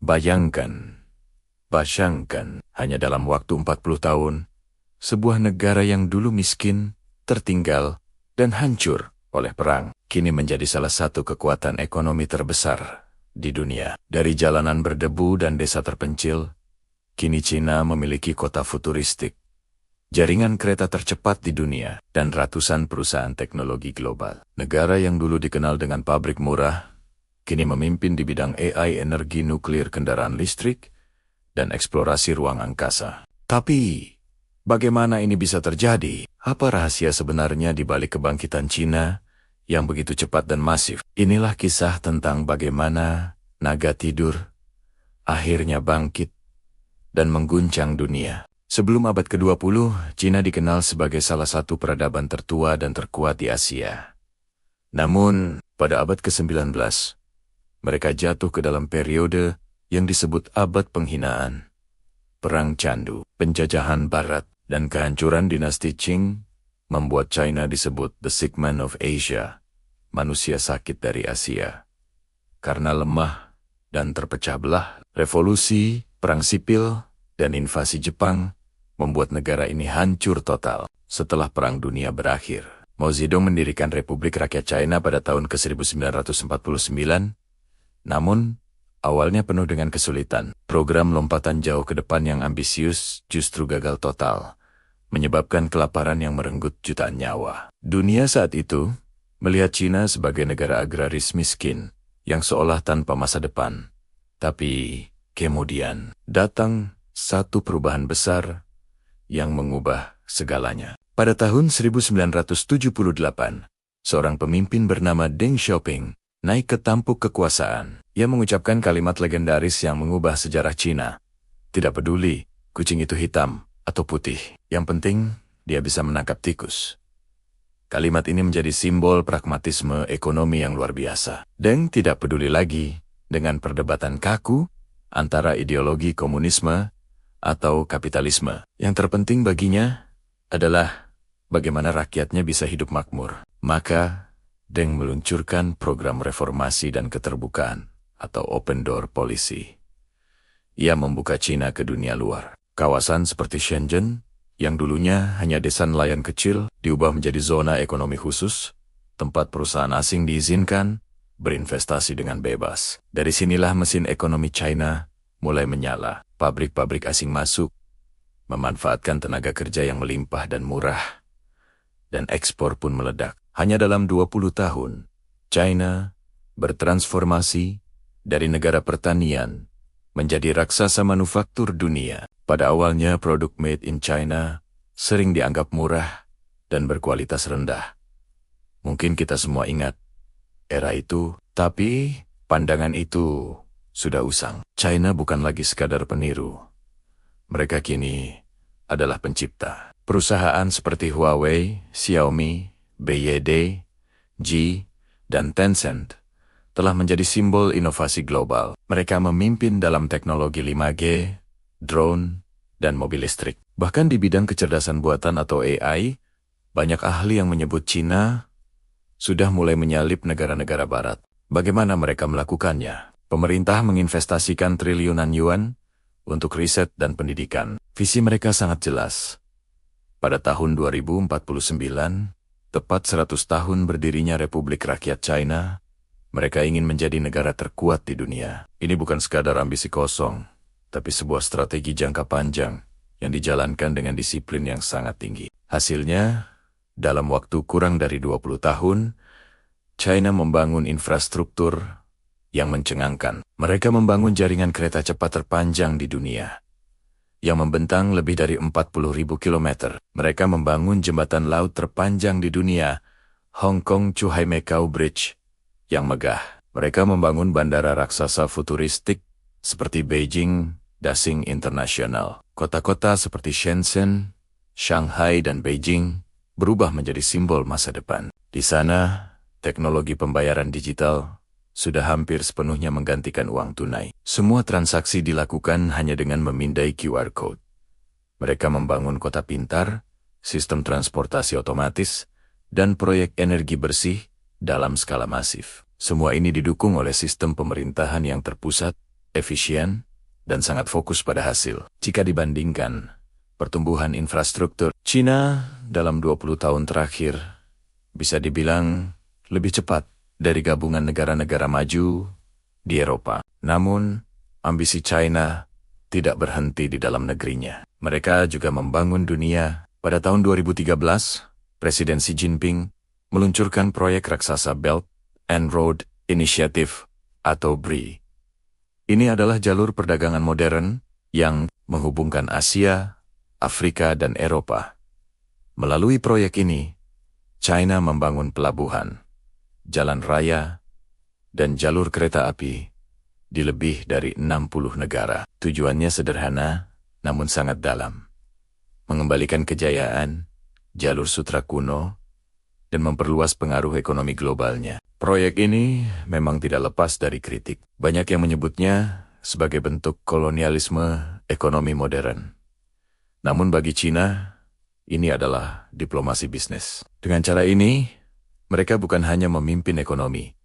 Bayangkan, hanya dalam waktu 40 tahun, sebuah negara yang dulu miskin, tertinggal, dan hancur oleh perang, kini menjadi salah satu kekuatan ekonomi terbesar di dunia. Dari jalanan berdebu dan desa terpencil, kini Cina memiliki kota futuristik, jaringan kereta tercepat di dunia, dan ratusan perusahaan teknologi global. Negara yang dulu dikenal dengan pabrik murah, kini memimpin di bidang AI, energi nuklir, kendaraan listrik, dan eksplorasi ruang angkasa. Tapi, bagaimana ini bisa terjadi? Apa rahasia sebenarnya di balik kebangkitan Cina yang begitu cepat dan masif? Inilah kisah tentang bagaimana naga tidur akhirnya bangkit dan mengguncang dunia. Sebelum abad ke-20, Cina dikenal sebagai salah satu peradaban tertua dan terkuat di Asia. Namun, pada abad ke-19, mereka jatuh ke dalam periode yang disebut abad penghinaan, perang candu, penjajahan barat, dan kehancuran dinasti Qing membuat China disebut The Sick Man of Asia, manusia sakit dari Asia. Karena lemah dan terpecah belah, revolusi, perang sipil, dan invasi Jepang membuat negara ini hancur total. Setelah Perang Dunia berakhir, Mao Zedong mendirikan Republik Rakyat China pada tahun ke-1949, namun awalnya penuh dengan kesulitan. Program lompatan jauh ke depan yang ambisius justru gagal total, menyebabkan kelaparan yang merenggut jutaan nyawa. Dunia saat itu melihat Cina sebagai negara agraris miskin yang seolah tanpa masa depan. Tapi kemudian datang satu perubahan besar yang mengubah segalanya. Pada tahun 1978, seorang pemimpin bernama Deng Xiaoping naik ke tampuk kekuasaan. Ia mengucapkan kalimat legendaris yang mengubah sejarah Cina. Tidak peduli kucing itu hitam atau putih, yang penting dia bisa menangkap tikus. Kalimat ini menjadi simbol pragmatisme ekonomi yang luar biasa. Deng tidak peduli lagi dengan perdebatan kaku antara ideologi komunisme atau kapitalisme. Yang terpenting baginya adalah bagaimana rakyatnya bisa hidup makmur. Maka Deng meluncurkan program reformasi dan keterbukaan atau open door policy. Ia membuka Cina ke dunia luar. Kawasan seperti Shenzhen, yang dulunya hanya desa nelayan kecil, diubah menjadi zona ekonomi khusus, tempat perusahaan asing diizinkan berinvestasi dengan bebas. Dari sinilah mesin ekonomi China mulai menyala. Pabrik-pabrik asing masuk, memanfaatkan tenaga kerja yang melimpah dan murah, dan ekspor pun meledak. Hanya dalam 20 tahun, China bertransformasi dari negara pertanian menjadi raksasa manufaktur dunia. Pada awalnya produk made in China sering dianggap murah dan berkualitas rendah. Mungkin kita semua ingat era itu, tapi pandangan itu sudah usang. China bukan lagi sekadar peniru. Mereka kini adalah pencipta. Perusahaan seperti Huawei, Xiaomi, BYD, G, dan Tencent telah menjadi simbol inovasi global. Mereka memimpin dalam teknologi 5G, drone, dan mobil listrik. Bahkan di bidang kecerdasan buatan atau AI, banyak ahli yang menyebut Cina sudah mulai menyalip negara-negara barat. Bagaimana mereka melakukannya? Pemerintah menginvestasikan triliunan yuan untuk riset dan pendidikan. Visi mereka sangat jelas. Pada tahun 2049, tepat 100 tahun berdirinya Republik Rakyat China, mereka ingin menjadi negara terkuat di dunia. Ini bukan sekadar ambisi kosong, tapi sebuah strategi jangka panjang yang dijalankan dengan disiplin yang sangat tinggi. Hasilnya, dalam waktu kurang dari 20 tahun, China membangun infrastruktur yang mencengangkan. Mereka membangun jaringan kereta cepat terpanjang di dunia, yang membentang lebih dari 40.000 kilometer. Mereka membangun jembatan laut terpanjang di dunia, Hong Kong-Zhuhai-Macau Bridge, yang megah. Mereka membangun bandara raksasa futuristik seperti Beijing Daxing International. Kota-kota seperti Shenzhen, Shanghai, dan Beijing berubah menjadi simbol masa depan. Di sana, teknologi pembayaran digital sudah hampir sepenuhnya menggantikan uang tunai. Semua transaksi dilakukan hanya dengan memindai QR Code. Mereka membangun kota pintar, sistem transportasi otomatis, dan proyek energi bersih dalam skala masif. Semua ini didukung oleh sistem pemerintahan yang terpusat efisien, dan sangat fokus pada hasil. Jika dibandingkan pertumbuhan infrastruktur, China dalam 20 tahun terakhir bisa dibilang lebih cepat dari gabungan negara-negara maju di Eropa. Namun, ambisi China tidak berhenti di dalam negerinya. Mereka juga membangun dunia. Pada tahun 2013, Presiden Xi Jinping meluncurkan proyek raksasa Belt and Road Initiative atau BRI. Ini adalah jalur perdagangan modern yang menghubungkan Asia, Afrika, dan Eropa. Melalui proyek ini, China membangun pelabuhan, jalan raya, dan jalur kereta api di lebih dari 60 negara. Tujuannya sederhana, namun sangat dalam. Mengembalikan kejayaan, jalur sutra kuno, dan memperluas pengaruh ekonomi globalnya. Proyek ini memang tidak lepas dari kritik. Banyak yang menyebutnya sebagai bentuk kolonialisme ekonomi modern. Namun bagi China, ini adalah diplomasi bisnis. Dengan cara ini, mereka bukan hanya memimpin ekonomi,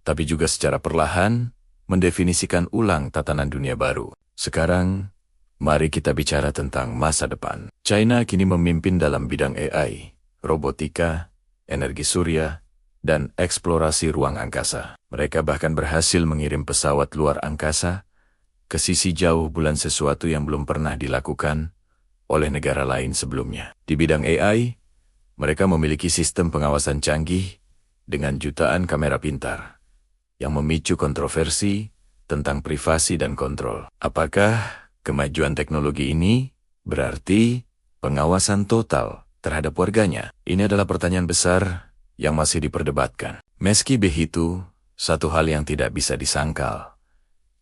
tapi juga secara perlahan mendefinisikan ulang tatanan dunia baru. Sekarang, mari kita bicara tentang masa depan. China kini memimpin dalam bidang AI, robotika, energi surya, dan eksplorasi ruang angkasa. Mereka bahkan berhasil mengirim pesawat luar angkasa ke sisi jauh bulan, sesuatu yang belum pernah dilakukan oleh negara lain sebelumnya. Di bidang AI, mereka memiliki sistem pengawasan canggih dengan jutaan kamera pintar yang memicu kontroversi tentang privasi dan kontrol. Apakah kemajuan teknologi ini berarti pengawasan total terhadap warganya? Ini adalah pertanyaan besar yang masih diperdebatkan. Meski begitu, satu hal yang tidak bisa disangkal,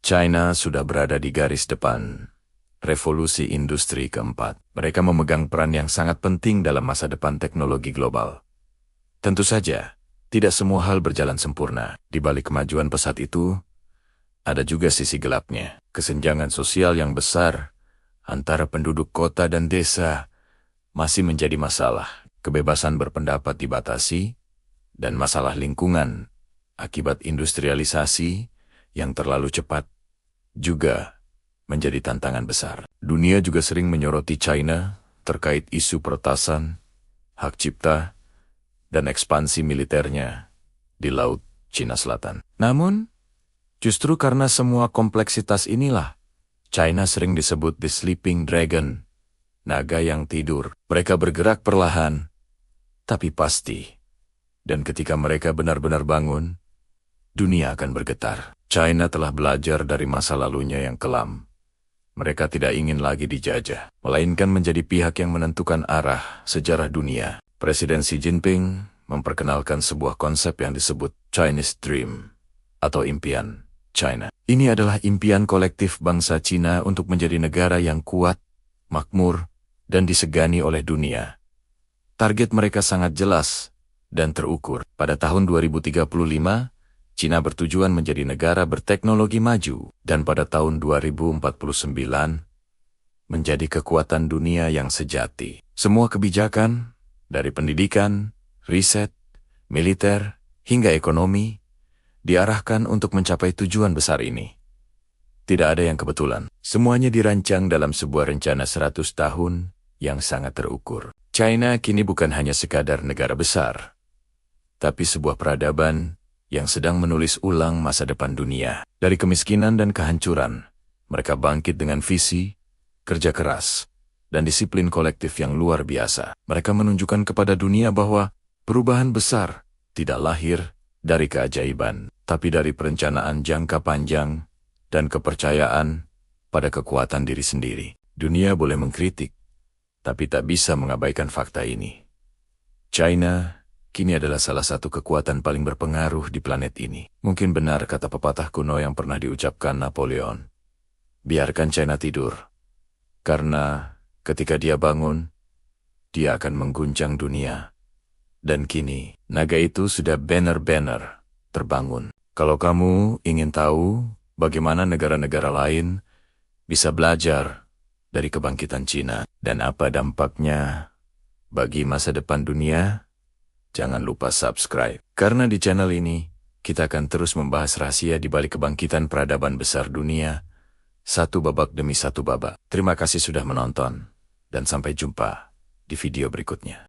China sudah berada di garis depan revolusi industri keempat. Mereka memegang peran yang sangat penting dalam masa depan teknologi global. Tentu saja, tidak semua hal berjalan sempurna. Di balik kemajuan pesat itu, ada juga sisi gelapnya. Kesenjangan sosial yang besar antara penduduk kota dan desa masih menjadi masalah. Kebebasan berpendapat dibatasi, dan masalah lingkungan akibat industrialisasi yang terlalu cepat juga menjadi tantangan besar. Dunia juga sering menyoroti China terkait isu peretasan, hak cipta, dan ekspansi militernya di Laut Cina Selatan. Namun, justru karena semua kompleksitas inilah, China sering disebut the sleeping dragon, naga yang tidur. Mereka bergerak perlahan, tapi pasti. Dan ketika mereka benar-benar bangun, dunia akan bergetar. China telah belajar dari masa lalunya yang kelam. Mereka tidak ingin lagi dijajah, melainkan menjadi pihak yang menentukan arah sejarah dunia. Presiden Xi Jinping memperkenalkan sebuah konsep yang disebut Chinese Dream, atau impian China. Ini adalah impian kolektif bangsa Cina untuk menjadi negara yang kuat, makmur, dan disegani oleh dunia. Target mereka sangat jelas dan terukur. Pada tahun 2035, Cina bertujuan menjadi negara berteknologi maju, dan pada tahun 2049 menjadi kekuatan dunia yang sejati. Semua kebijakan, dari pendidikan, riset, militer, hingga ekonomi, diarahkan untuk mencapai tujuan besar ini. Tidak ada yang kebetulan. Semuanya dirancang dalam sebuah rencana 100 tahun yang sangat terukur. China kini bukan hanya sekadar negara besar, tapi sebuah peradaban yang sedang menulis ulang masa depan dunia. Dari kemiskinan dan kehancuran, mereka bangkit dengan visi, kerja keras, dan disiplin kolektif yang luar biasa. Mereka menunjukkan kepada dunia bahwa perubahan besar tidak lahir dari keajaiban, tapi dari perencanaan jangka panjang dan kepercayaan pada kekuatan diri sendiri. Dunia boleh mengkritik, tapi tak bisa mengabaikan fakta ini. China kini adalah salah satu kekuatan paling berpengaruh di planet ini. Mungkin benar kata pepatah kuno yang pernah diucapkan Napoleon. Biarkan China tidur, karena ketika dia bangun, dia akan mengguncang dunia. Dan kini, naga itu sudah benar-benar terbangun. Kalau kamu ingin tahu bagaimana negara-negara lain bisa belajar dari kebangkitan Cina dan apa dampaknya bagi masa depan dunia, jangan lupa subscribe. Karena di channel ini, kita akan terus membahas rahasia di balik kebangkitan peradaban besar dunia satu babak demi satu babak. Terima kasih sudah menonton, dan sampai jumpa di video berikutnya.